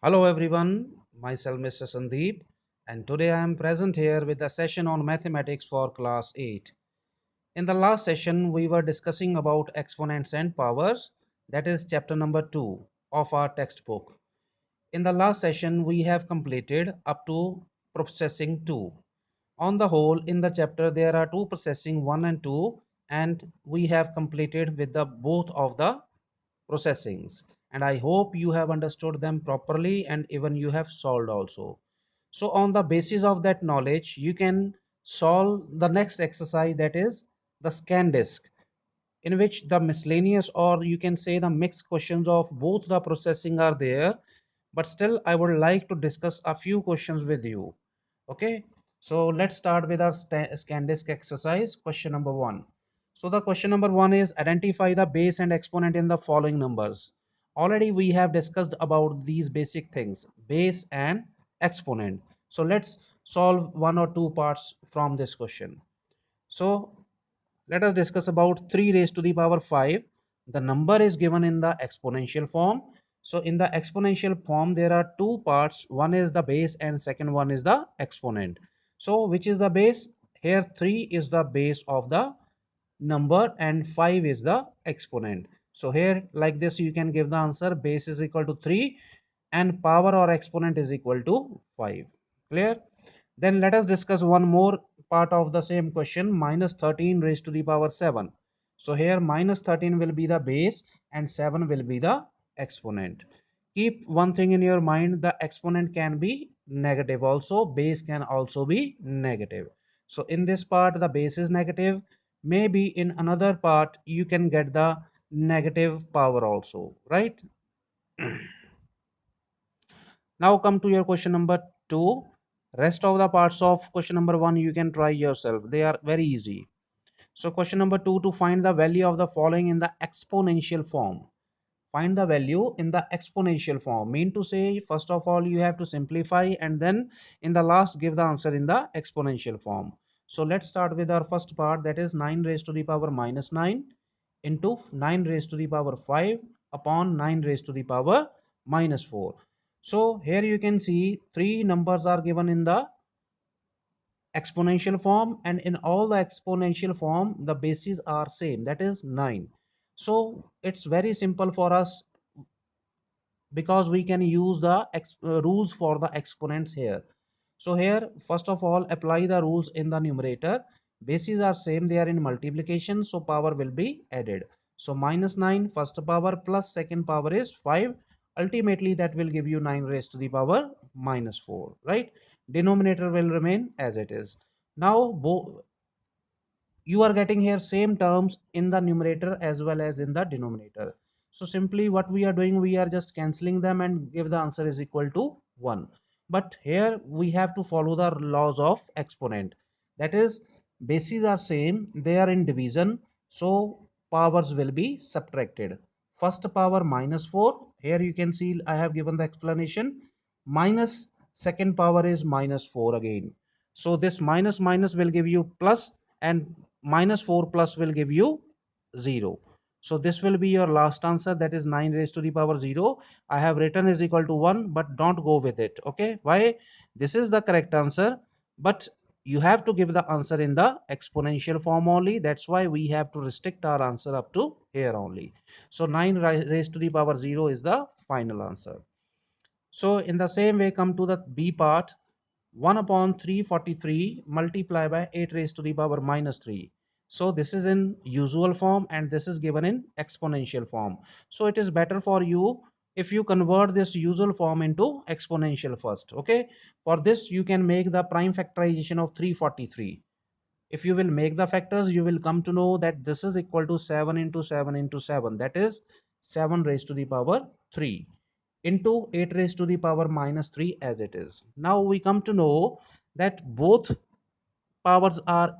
Hello everyone, myself Mr. Sandeep, and today I am present here with a session on mathematics for class 8. In the last session, we were discussing about exponents and powers, that is chapter number 2 of our textbook. In the last session, we have completed up to processing 2. On the whole, in the chapter, there are two processing 1 and 2, and we have completed with the both of the processings. And I hope you have understood them properly and even you have solved also. So, on the basis of that knowledge, you can solve the next exercise, that is the scan disk, in which the miscellaneous, or you can say the mixed questions of both the processing are there, but still I would like to discuss a few questions with you. Okay, so let's start with our scan disk exercise. Question number 1. So the question number 1 is identify the base and exponent in the following numbers. Already we have discussed about these basic things, base and exponent. So let's solve one or two parts from this question. So let us discuss about 3 raised to the power 5. The number is given in the exponential form. So in the exponential form, there are two parts. One is the base and second one is the exponent. So which is the base? Here 3 is the base of the number and 5 is the exponent. So here like this you can give the answer, base is equal to 3 and power or exponent is equal to 5. Clear? Then let us discuss one more part of the same question, minus 13 raised to the power 7. So here minus 13 will be the base and 7 will be the exponent. Keep one thing in your mind, the exponent can be negative also, base can also be negative. So in this part the base is negative, maybe in another part you can get the negative power also, right? Now come to your question number 2. Rest of the parts of question number 1 you can try yourself, they are very easy. So question number 2, to find the value of the following in the exponential form. Find the value in the exponential form, mean to say first of all you have to simplify and then in the last give the answer in the exponential form. So let's start with our first part, that is 9 raised to the power minus 9 into 9 raised to the power 5 upon 9 raised to the power minus 4. So here you can see three numbers are given in the exponential form, and in all the exponential form the bases are same, that is 9. So it's very simple for us because we can use the rules for the exponents here. So here first of all apply the rules in the numerator. Bases are same, they are in multiplication, so power will be added. So minus 9 first power plus second power is 5. Ultimately that will give you 9 raised to the power minus 4, right? Denominator will remain as it is. Now you are getting here same terms in the numerator as well as in the denominator. So simply what we are doing, we are just cancelling them and give the answer is equal to 1. But here we have to follow the laws of exponent, that is bases are same, they are in division, so powers will be subtracted. First power minus 4, here you can see I have given the explanation, minus second power is minus 4 again. So this minus minus will give you plus, and minus 4 plus will give you 0. So this will be your last answer, that is 9 raised to the power 0. I have written is equal to 1, but don't go with it. Okay, why? This is the correct answer, but you have to give the answer in the exponential form only. That's why we have to restrict our answer up to here only. So 9 raised to the power 0 is the final answer. So in the same way, come to the B part. 1 upon 343 multiply by 8 raised to the power minus 3. So this is in usual form and this is given in exponential form. So it is better for you if you convert this usual form into exponential first. Okay. For this you can make the prime factorization of 343. If you will make the factors, you will come to know that this is equal to 7 into 7 into 7. That is 7 raised to the power 3 into 8 raised to the power minus 3 as it is. Now we come to know that both powers are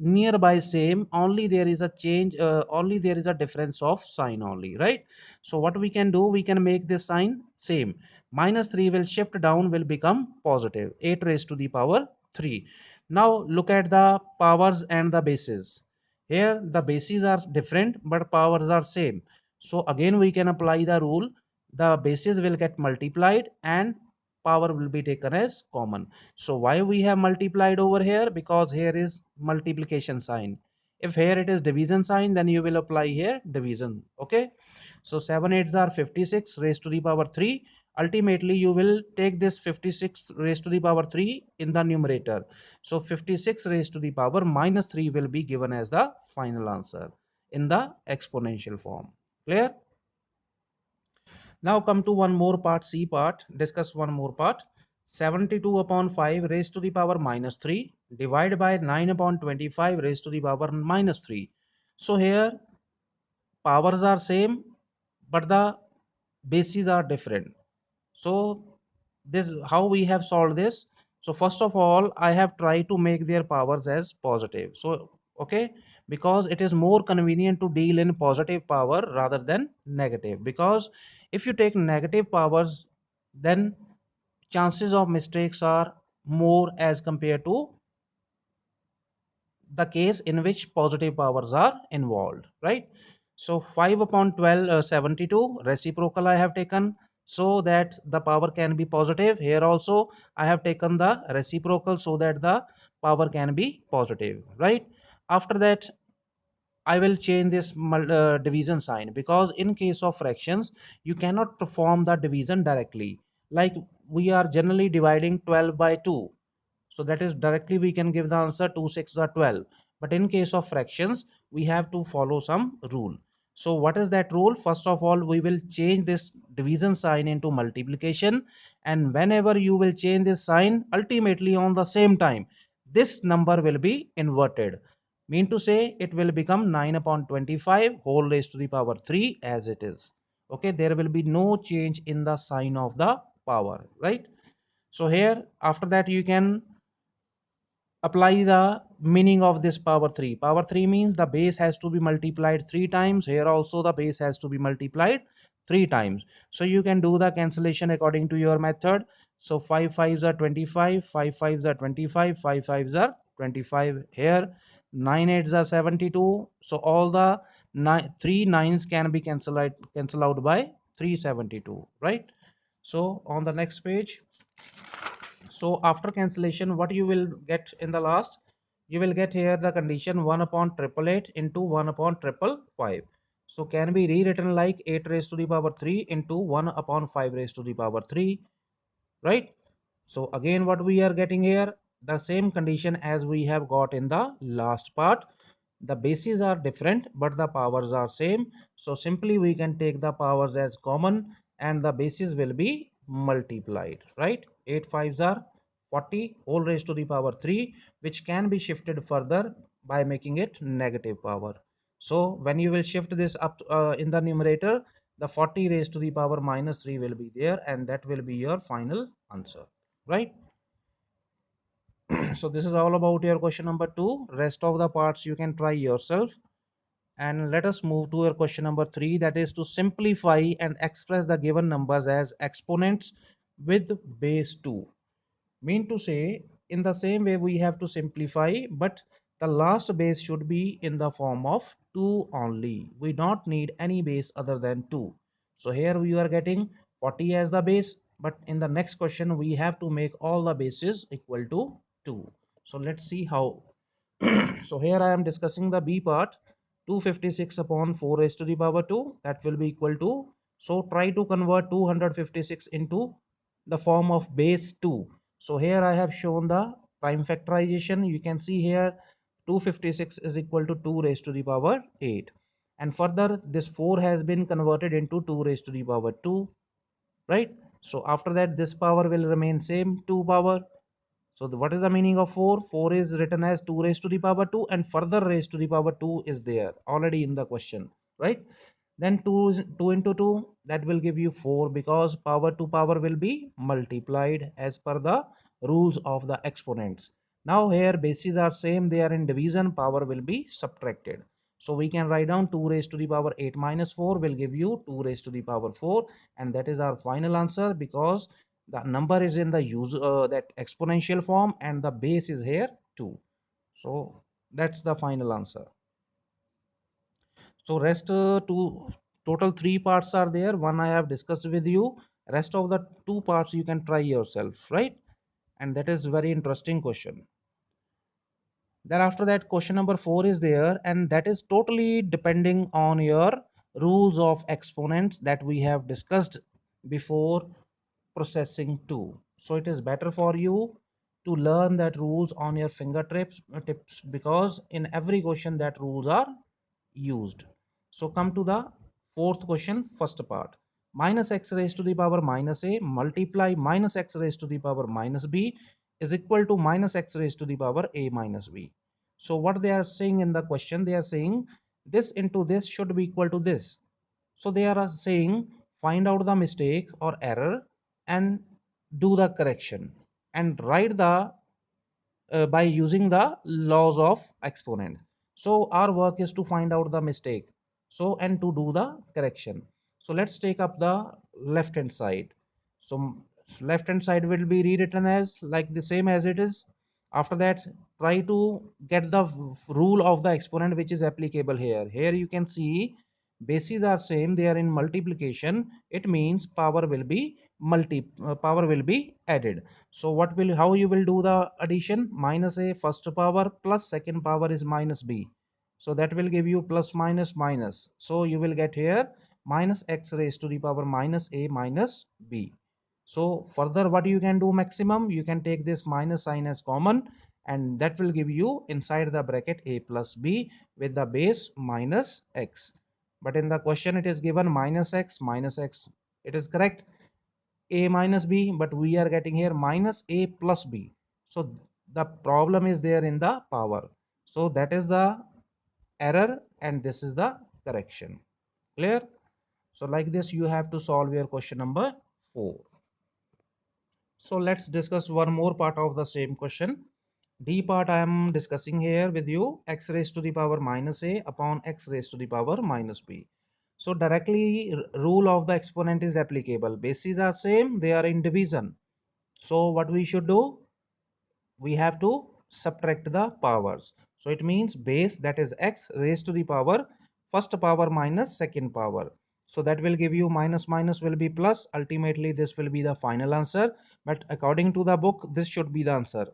nearby same, only there is a change, only there is a difference of sign only, right? So what we can do, we can make this sign same. Minus 3 will shift down, will become positive, 8 raised to the power 3. Now look at the powers and the bases. Here the bases are different but powers are same. So again we can apply the rule, the bases will get multiplied and power will be taken as common. So why we have multiplied over here? Because here is multiplication sign. If here it is division sign, then you will apply here division. Okay, so 7 8s are 56 raised to the power 3. Ultimately you will take this 56 raised to the power 3 in the numerator. So 56 raised to the power minus 3 will be given as the final answer in the exponential form. Clear? Now come to one more part, C part. Discuss one more part. 72 upon 5 raised to the power minus 3 divided by 9 upon 25 raised to the power minus 3. So here powers are same, but the bases are different. So this how we have solved this. So first of all, I have tried to make their powers as positive. So okay, because it is more convenient to deal in positive power rather than negative. Because if you take negative powers, then chances of mistakes are more as compared to the case in which positive powers are involved, right? So 5 upon 12, 72 reciprocal I have taken, so that the power can be positive. Here also I have taken the reciprocal so that the power can be positive, right? After that I will change this division sign, because in case of fractions you cannot perform the division directly. Like we are generally dividing 12 by 2, so that is directly we can give the answer 2 6 are 12. But in case of fractions we have to follow some rule. So what is that rule? First of all, we will change this division sign into multiplication, and whenever you will change this sign, ultimately on the same time this number will be inverted. Mean to say it will become 9 upon 25 whole raised to the power 3 as it is. Okay, there will be no change in the sign of the power, right? So here after that you can apply the meaning of this power 3. Power 3 means the base has to be multiplied 3 times. Here also the base has to be multiplied 3 times. So you can do the cancellation according to your method. So 5 fives are 25, 5 fives are 25, 5 fives are 25 here. 9 eights are 72. So all the 3 nines can be cancelled out by 372, right? So on the next page, so after cancellation, what you will get in the last? You will get here the condition 1 upon triple 8 into 1 upon triple 5. So can be rewritten like 8 raised to the power 3 into 1 upon 5 raised to the power 3, right? So again what we are getting here, the same condition as we have got in the last part. The bases are different but the powers are same. So simply we can take the powers as common and the bases will be multiplied, right? 8 fives are 40 whole raised to the power 3, which can be shifted further by making it negative power. So when you will shift this up in the numerator, the 40 raised to the power minus 3 will be there, and that will be your final answer, right? So this is all about your question number 2. Rest of the parts you can try yourself. And let us move to your question number 3, that is to simplify and express the given numbers as exponents with base 2. Mean to say, in the same way we have to simplify, but the last base should be in the form of 2 only. We don't need any base other than 2. So here we are getting 40 as the base, but in the next question we have to make all the bases equal to 2. So let's see how. So here I am discussing the B part. 256 upon 4 raised to the power 2, that will be equal to, so try to convert 256 into the form of base 2. So here I have shown the prime factorization. You can see here 256 is equal to 2 raised to the power 8. And further this 4 has been converted into 2 raised to the power 2, right? So after that this power will remain same, 2 power. So what is the meaning of 4? 4 is written as 2 raised to the power 2, and further raised to the power 2 is there already in the question, right? Then 2 into 2, that will give you 4, because power to power will be multiplied as per the rules of the exponents. Now here bases are same, they are in division, power will be subtracted. So we can write down 2 raised to the power 8 minus 4 will give you 2 raised to the power 4, and that is our final answer, because the number is in the use that exponential form and the base is here 2. So that's the final answer. So rest to Total three parts are there. One I have discussed with you. Rest of the two parts you can try yourself, right? And that is very interesting question. Then after that, question number 4 is there, and that is totally depending on your rules of exponents that we have discussed before processing 2. So it is better for you to learn that rules on your fingertips tips, because in every question that rules are used. So come to the fourth question, first part. Minus x raised to the power minus a multiply minus x raised to the power minus b is equal to minus x raised to the power a minus b. So what they are saying in the question, they are saying this into this should be equal to this. So they are saying find out the mistake or error and do the correction and write the by using the laws of exponent. So our work is to find out the mistake, so and to do the correction. So let's take up the left hand side. So left hand side will be rewritten as like the same as it is. After that, try to get the rule of the exponent which is applicable here. Here you can see bases are same, they are in multiplication. It means power will be added. So what will, how you will do the addition? Minus a first power plus second power is minus b. So that will give you plus minus minus. So you will get here minus x raised to the power minus a minus b. So further what you can do maximum, you can take this minus sign as common, and that will give you inside the bracket a plus b with the base minus x. But in the question it is given minus x minus x. It is correct, a minus b, but we are getting here minus a plus b. So the problem is there in the power. So that is the error and this is the correction. Clear? So like this you have to solve your question number 4. So let's discuss one more part of the same question. D part I am discussing here with you, x raised to the power minus a upon x raised to the power minus b. So directly rule of the exponent is applicable. Bases are same, they are in division. So what we should do? We have to subtract the powers. So it means base, that is x raised to the power first power minus second power. So that will give you minus minus will be plus. Ultimately this will be the final answer, but according to the book this should be the answer.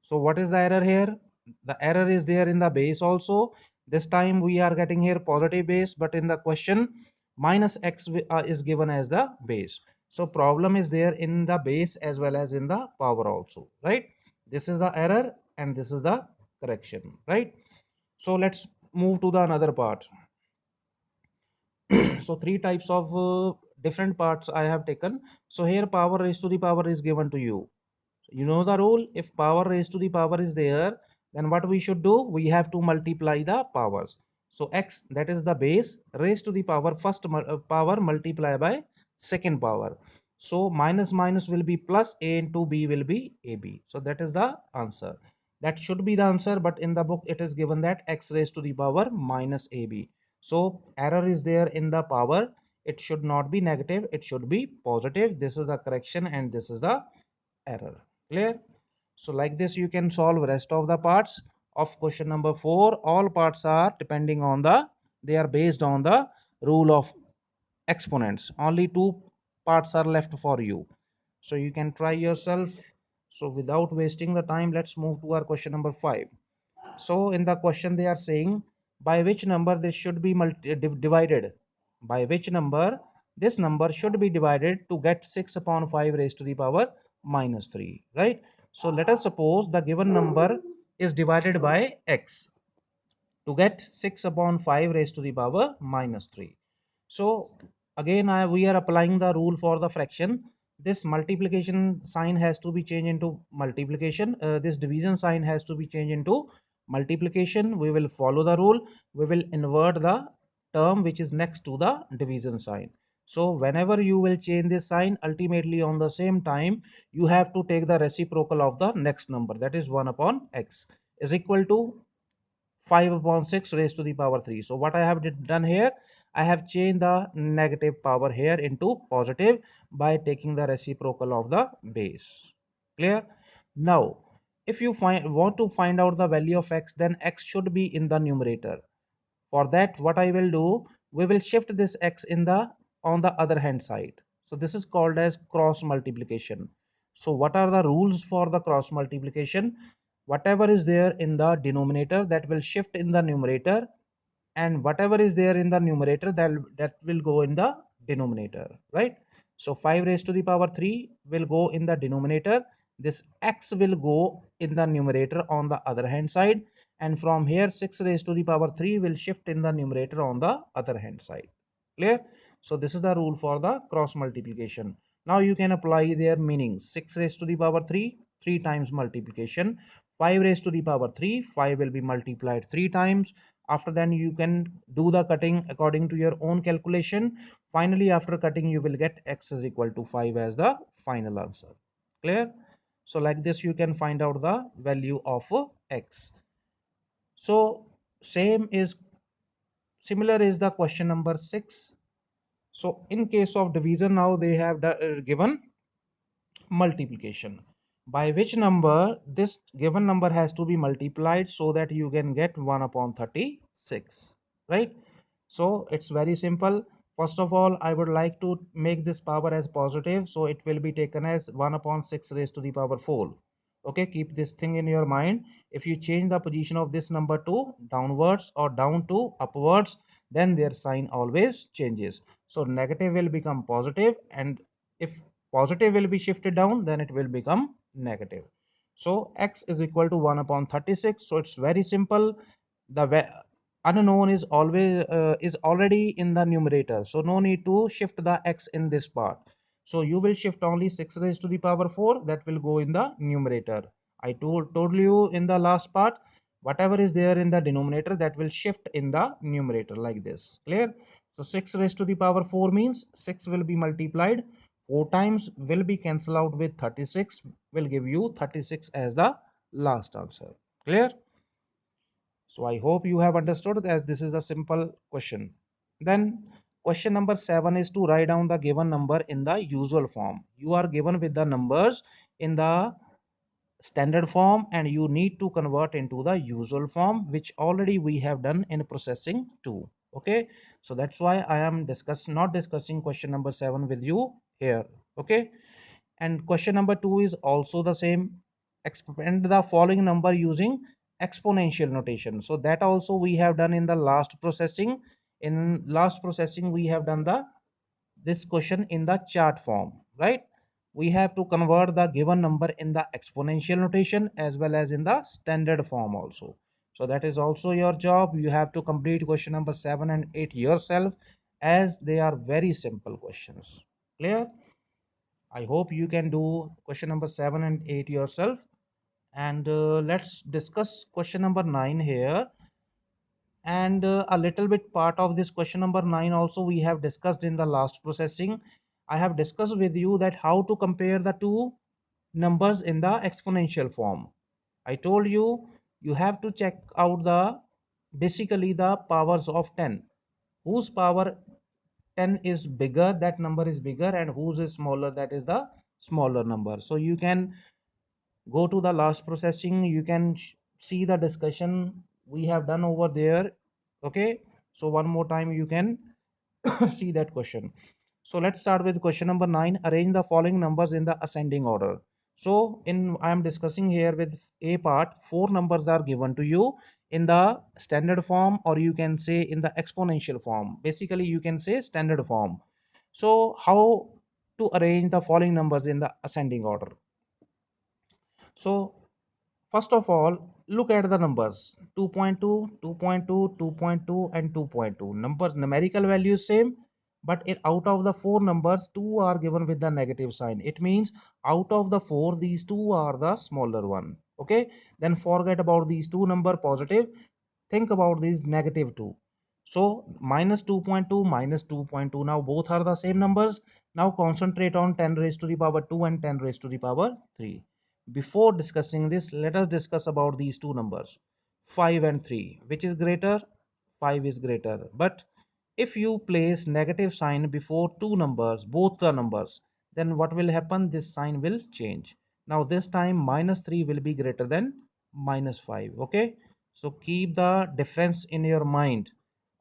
So what is the error here? The error is there in the base also. This time we are getting here positive base, but in the question minus x is given as the base. So problem is there in the base as well as in the power also, right? This is the error and this is the correction, right? So let's move to the another part. So three types of different parts I have taken. So here power raised to the power is given to you. You know the rule, if power raised to the power is there, then what we should do? We have to multiply the powers. So x, that is the base, raised to the power first power multiply by second power. So minus minus will be plus, a into b will be ab. So that is the answer. That should be the answer, but in the book it is given that x raised to the power minus ab. So error is there in the power. It should not be negative, it should be positive. This is the correction and this is the error. Clear? So like this you can solve rest of the parts of question number 4. All parts are depending on the, they are based on the rule of exponents. Only two parts are left for you, so you can try yourself. So without wasting the time, let's move to our question number 5. So in the question they are saying by which number this should be divided. By which number this number should be divided to get 6 upon 5 raised to the power minus 3, right? So let us suppose the given number is divided by x to get 6 upon 5 raised to the power minus 3. So again we are applying the rule for the fraction. This multiplication sign has to be changed into multiplication. This division sign has to be changed into multiplication. We will follow the rule. We will invert the term which is next to the division sign. So whenever you will change this sign, ultimately on the same time you have to take the reciprocal of the next number, that is 1 upon x is equal to 5 upon 6 raised to the power 3. So what I have done here, I have changed the negative power here into positive by taking the reciprocal of the base. Clear? Now, if you want to find out the value of x, then x should be in the numerator. For that, what I will do, we will shift this x in the on the other hand side. So this is called as cross multiplication. So what are the rules for the cross multiplication? Whatever is there in the denominator, that will shift in the numerator, and whatever is there in the numerator, that will go in the denominator, right? So 5 raised to the power 3 will go in the denominator, this x will go in the numerator on the other hand side, and from here 6 raised to the power 3 will shift in the numerator on the other hand side. Clear? So this is the rule for the cross multiplication. Now you can apply their meanings. 6 raised to the power 3, 3 times multiplication. 5 raised to the power 3, 5 will be multiplied 3 times. After then you can do the cutting according to your own calculation. Finally, after cutting, you will get x is equal to 5 as the final answer. Clear? So like this you can find out the value of x. So similar is the question number 6. So in case of division, now they have given multiplication, by which number this given number has to be multiplied so that you can get 1 upon 36, right? So it's very simple. First of all, I would like to make this power as positive, so it will be taken as 1 upon 6 raised to the power 4. Okay, keep this thing in your mind. If you change the position of this number to downwards or down to upwards, then their sign always changes. So negative will become positive, and if positive will be shifted down, then it will become negative. So x is equal to 1 upon 36. So it's very simple. The unknown is already in the numerator, so no need to shift the x in this part. So you will shift only 6 raised to the power 4, that will go in the numerator. I told you in the last part, whatever is there in the denominator, that will shift in the numerator like this. Clear? So 6 raised to the power 4 means 6 will be multiplied 4 times, will be cancelled out with 36, will give you 36 as the last answer. Clear? So I hope you have understood, as this is a simple question. Then question number 7 is to write down the given number in the usual form. You are given with the numbers in the standard form and you need to convert into the usual form, which already we have done in processing 2. Okay, so that's why I am not discussing question number 7 with you here. Okay, and question number 2 is also the same. Expand the following number using exponential notation. So that also we have done in the last processing. In last processing we have done this question in the chart form, right? We have to convert the given number in the exponential notation as well as in the standard form also. So that is also your job. You have to complete question number 7 and 8 yourself, as they are very simple questions. Clear? I hope you can do question number 7 and 8 yourself. And let's discuss question number 9 here. And a little bit part of this question number 9 also we have discussed in the last processing. I have discussed with you that how to compare the two numbers in the exponential form. I told you you have to check out the basically the powers of 10. Whose power 10 is bigger, that number is bigger, and whose is smaller, that is the smaller number. So you can go to the last processing, you can see the discussion we have done over there. Okay, so one more time you can see that question. So let's start with question number 9. Arrange the following numbers in the ascending order. So I am discussing here with a part, 4 numbers are given to you in the standard form, or you can say in the exponential form. Basically you can say standard form. So how to arrange the following numbers in the ascending order? So first of all, look at the numbers 2.2, 2.2, 2.2, and 2.2. Numbers numerical value same, but out of the 4 numbers, 2 are given with the negative sign. It means out of the 4, these 2 are the smaller one. Okay, then forget about these 2 number positive. Think about these negative 2. So minus 2.2 minus 2.2. Now both are the same numbers. Now concentrate on 10 raised to the power 2 and 10 raised to the power 3. Before discussing this, let us discuss about these two numbers, 5 and 3. Which is greater? 5 is greater. But if you place negative sign before two numbers, both the numbers, then what will happen? This sign will change. Now this time minus 3 will be greater than minus 5. Okay, so keep the difference in your mind.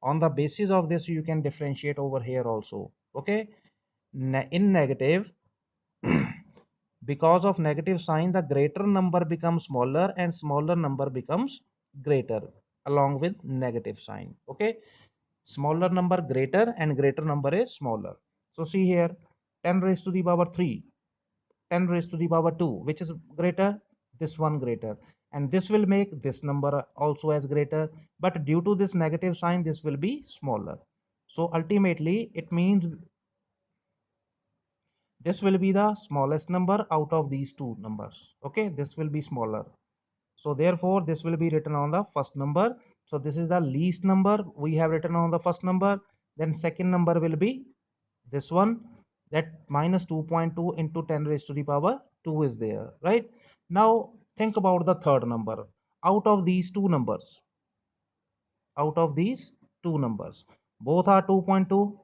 On the basis of this you can differentiate over here also. Okay, in negative, because of negative sign, the greater number becomes smaller and smaller number becomes greater along with negative sign. Okay, smaller number greater and greater number is smaller. So see here, 10 raised to the power 3, 10 raised to the power 2, which is greater? This one greater. And this will make this number also as greater, but due to this negative sign this will be smaller. So ultimately it means this will be the smallest number out of these two numbers. Okay, this will be smaller, so therefore this will be written on the first number. So this is the least number we have written on the first number. Then second number will be this one, that minus 2.2 into 10 raised to the power 2 is there, right? Now think about the third number. Out of these two numbers, out of these two numbers, both are 2.2.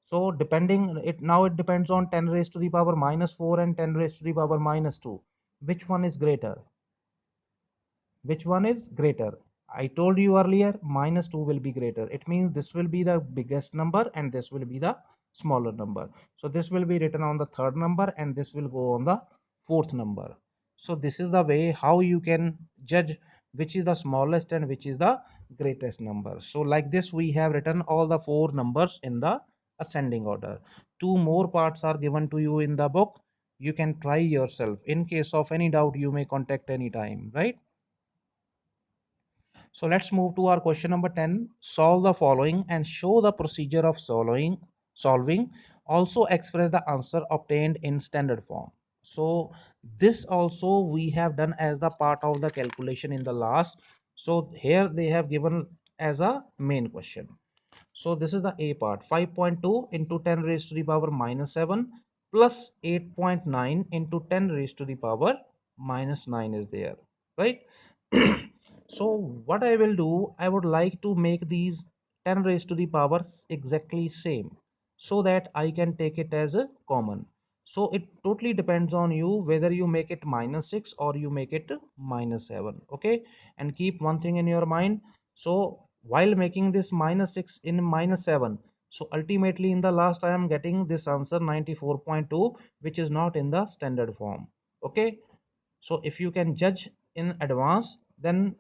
So depending it, now it depends on 10 raised to the power minus 4 and 10 raised to the power minus 2. Which one is greater? Which one is greater? I told you earlier minus 2 will be greater. It means this will be the biggest number and this will be the smaller number. So this will be written on the third number and this will go on the fourth number. So this is the way how you can judge which is the smallest and which is the greatest number. So like this we have written all the four numbers in the ascending order. Two more parts are given to you in the book. You can try yourself. In case of any doubt you may contact anytime, right? So let's move to our question number 10. Solve the following and show the procedure of solving. Also express the answer obtained in standard form. So this also we have done as the part of the calculation in the last. So here they have given as a main question. So this is the A part. 5.2 into 10 raised to the power minus 7 plus 8.9 into 10 raised to the power minus 9 is there, right? So what I will do, I would like to make these 10 raised to the power exactly same so that I can take it as a common. So it totally depends on you whether you make it minus 6 or you make it minus 7. Okay, and keep one thing in your mind. So while making this minus 6 in minus 7, so ultimately in the last I am getting this answer 94.2, which is not in the standard form. Okay, so if you can judge in advance, then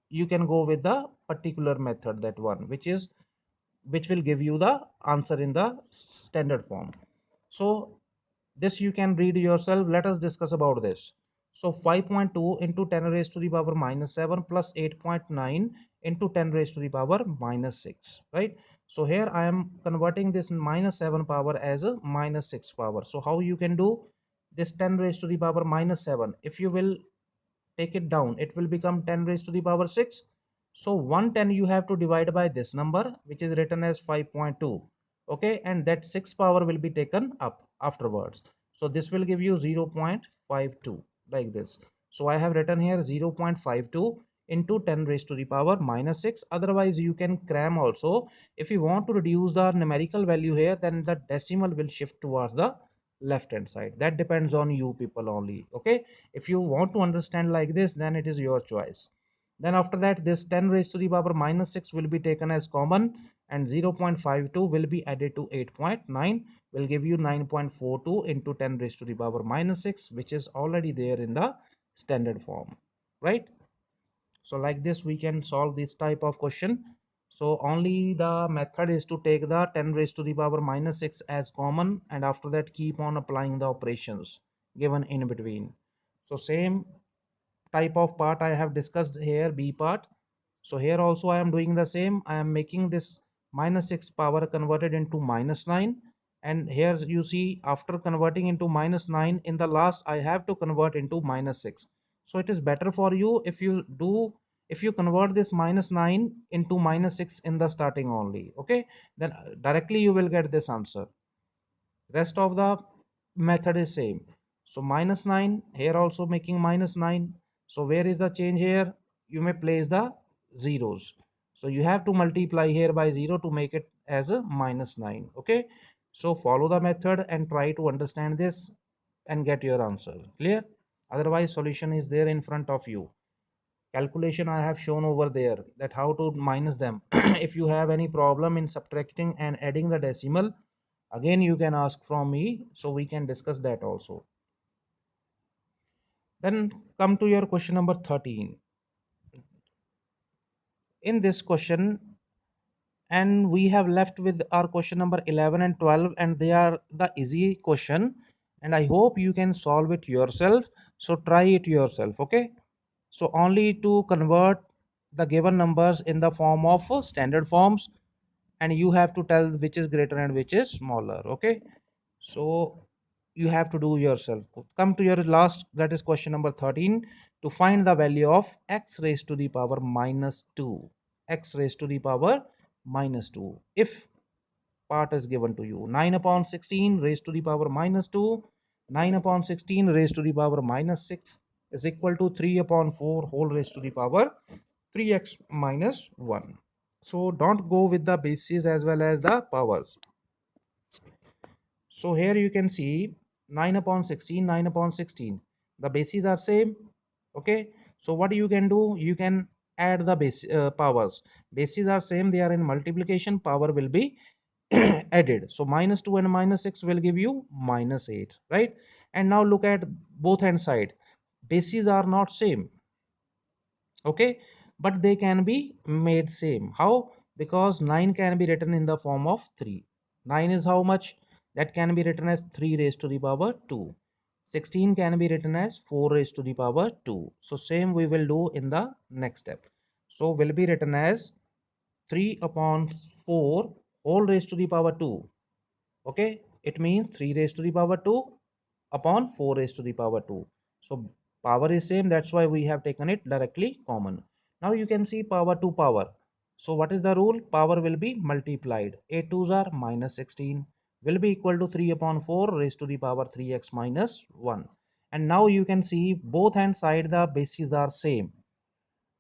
you can go with the particular method, that one which will give you the answer in the standard form. So this you can read yourself. Let us discuss about this. So 5.2 into 10 raised to the power minus 7 plus 8.9 into 10 raised to the power minus 6, right? So here I am converting this minus 7 power as a minus 6 power. So how you can do this? 10 raised to the power minus 7, if you will take it down, it will become 10 raised to the power 6. So 110 you have to divide by this number, which is written as 5.2. Okay, and that 6 power will be taken up afterwards. So this will give you 0.52 like this. So I have written here 0.52 into 10 raised to the power minus 6. Otherwise you can cram also. If you want to reduce the numerical value here, then the decimal will shift towards the left hand side. That depends on you people only. Okay, if you want to understand like this, then it is your choice. Then after that, this 10 raised to the power minus 6 will be taken as common and 0.52 will be added to 8.9, will give you 9.42 into 10 raised to the power minus 6, which is already there in the standard form, right? So like this we can solve this type of question. So only the method is to take the 10 raised to the power minus 6 as common, and after that keep on applying the operations given in between. So same type of part I have discussed here, B part. So here also I am doing the same. I am making this minus 6 power converted into minus 9, and here you see after converting into minus 9, in the last I have to convert into minus 6. So it is better for you if you do, if you convert this minus 9 into minus 6 in the starting only. Okay, then directly you will get this answer. Rest of the method is same. So minus 9 here also making minus 9. So where is the change here? You may place the zeros. So you have to multiply here by 0 to make it as a minus 9. Okay, so follow the method and try to understand this and get your answer clear. Otherwise solution is there in front of you. calculation I have shown over there, that how to minus them. If you have any problem in subtracting and adding the decimal, again you can ask from me, so we can discuss that also. Then come to your question number 13. In this question, and we have left with our question number 11 and 12, and they are the easy question, and I hope you can solve it yourself. So try it yourself, okay? So only to convert the given numbers in the form of standard forms, and you have to tell which is greater and which is smaller, okay? So you have to do yourself. Come to your last, that is question number 13. To find the value of x raised to the power minus 2, x raised to the power minus 2, if part is given to you, 9 upon 16 raised to the power minus 2, 9 upon 16 raised to the power minus 6 is equal to 3 upon 4 whole raised to the power 3x minus 1. So don't go with the bases as well as the powers. So here you can see 9 upon 16, 9 upon 16. The bases are same. Okay. So what you can do? You can add the base powers. Bases are same. They are in multiplication. Power will be added. So minus 2 and minus 6 will give you minus 8. Right. And now look at both hand side. Bases are not same, okay, but they can be made same. How? Because 9 can be written in the form of 3. 9 is how much? That can be written as 3 raised to the power 2. 16 can be written as 4 raised to the power 2. So same we will do in the next step. So will be written as 3 upon 4 whole raised to the power 2. Okay, it means 3 raised to the power 2 upon 4 raised to the power 2. So power is same, that's why we have taken it directly common. Now you can see power to power. So what is the rule? Power will be multiplied. 8 twos are minus 16 will be equal to 3 upon 4 raised to the power 3x minus 1. And now you can see both hand side the bases are same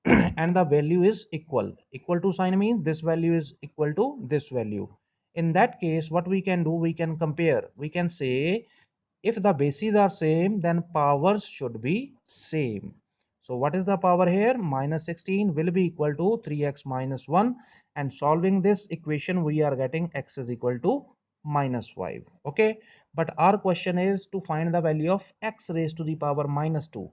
and the value is equal. Equal to sign means this value is equal to this value. In that case, what we can do, we can compare. We can say if the bases are same, then powers should be same. So what is the power here? Minus 16 will be equal to 3x minus 1, and solving this equation we are getting x is equal to minus 5. Okay, but our question is to find the value of x raised to the power minus 2,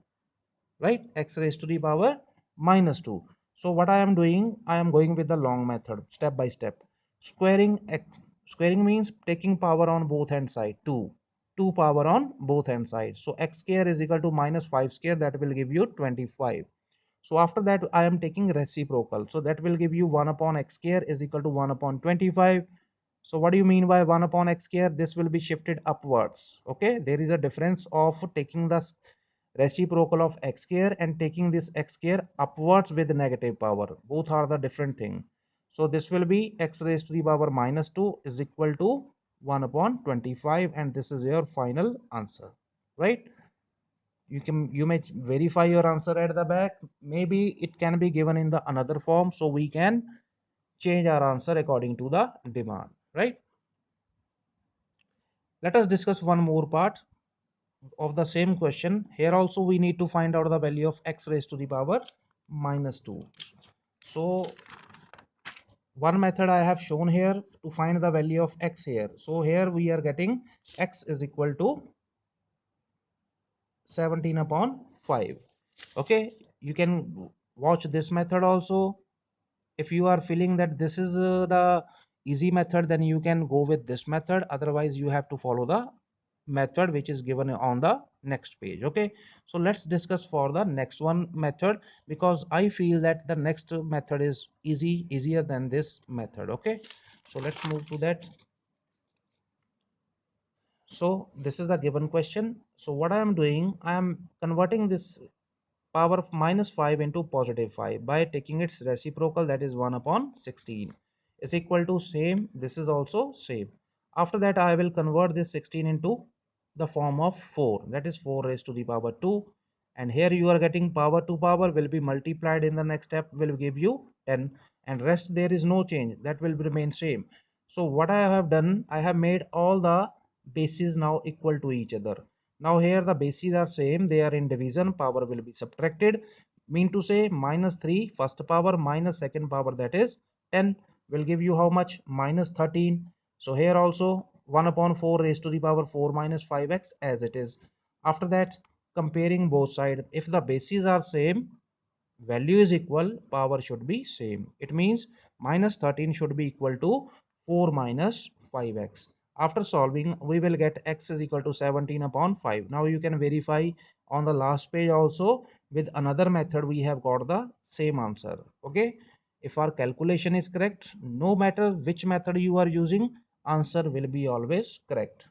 right? X raised to the power minus 2. So what I am doing, I am going with the long method, step by step. Squaring x, squaring means taking power on both hand side, 2 power on both hand sides. So x square is equal to minus 5 square, that will give you 25. So after that I am taking reciprocal, so that will give you 1 upon x square is equal to 1 upon 25. So what do you mean by 1 upon x square? This will be shifted upwards. Okay, there is a difference of taking the reciprocal of x square and taking this x square upwards with negative power. Both are the different thing. So this will be x raised to the power minus 2 is equal to 1 upon 25, and this is your final answer, right? You may verify your answer at the back. Maybe it can be given in the another form, so we can change our answer according to the demand, right? Let us discuss one more part of the same question. Here also we need to find out the value of x raised to the power minus 2. So one method I have shown here to find the value of x here. So here we are getting x is equal to 17 upon 5. Okay, you can watch this method also. If you are feeling that this is the easy method, then you can go with this method. Otherwise you have to follow the method which is given on the next page. Okay, so let's discuss for the next one method, because I feel that the next method is easier than this method. Okay, so let's move to that. So this is the given question. So what I am doing, I am converting this power of minus 5 into positive 5 by taking its reciprocal, that is 1 upon 16 is equal to same. This is also same. After that I will convert this 16 into the form of 4, that is 4 raised to the power 2, and here you are getting power to power will be multiplied in the next step, will give you 10, and rest there is no change, that will remain same. So what I have done, I have made all the bases now equal to each other. Now here the bases are same, they are in division, power will be subtracted, Mean to say minus 3 first power minus second power, that is 10, will give you how much? Minus 13. So here also 1 upon 4 raised to the power 4 minus 5x as it is. After that, comparing both sides, if the bases are same, value is equal, power should be same. It means minus 13 should be equal to 4 minus 5x. After solving, we will get x is equal to 17 upon 5. Now you can verify on the last page also. With another method we have got the same answer. Okay, if our calculation is correct, no matter which method you are using, answer will be always correct.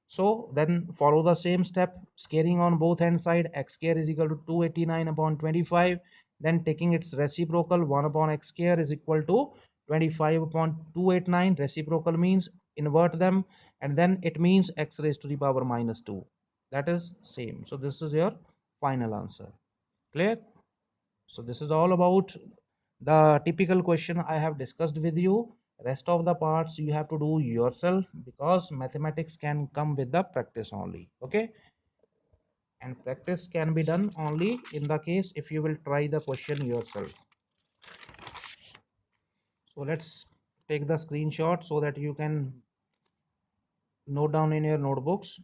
So then follow the same step, scaling on both hand side, x square is equal to 289 upon 25. Then taking its reciprocal, 1 upon x square is equal to 25 upon 289. Reciprocal means invert them, and then it means x raised to the power minus 2. That is same. So this is your final answer. Clear? So this is all about the typical question I have discussed with you. Rest of the parts you have to do yourself, because mathematics can come with the practice only. Okay, and practice can be done only in the case if you will try the question yourself. So let's take the screenshot so that you can note down in your notebooks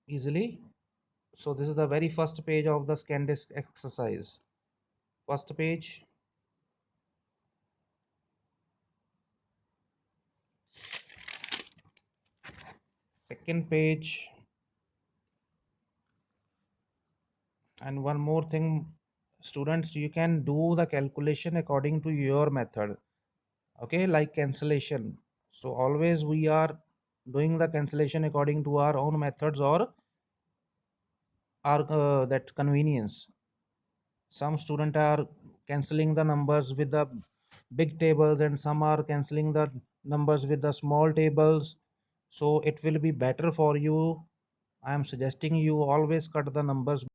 easily. So this is the very first page of the ScanDisk exercise. First page, second page, and one more thing, students, you can do the calculation according to your method. Okay, like cancellation. So always we are doing the cancellation according to our own methods or our that convenience. Some student are cancelling the numbers with the big tables, and some are cancelling the numbers with the small tables. So it will be better for you. I am suggesting you always cut the numbers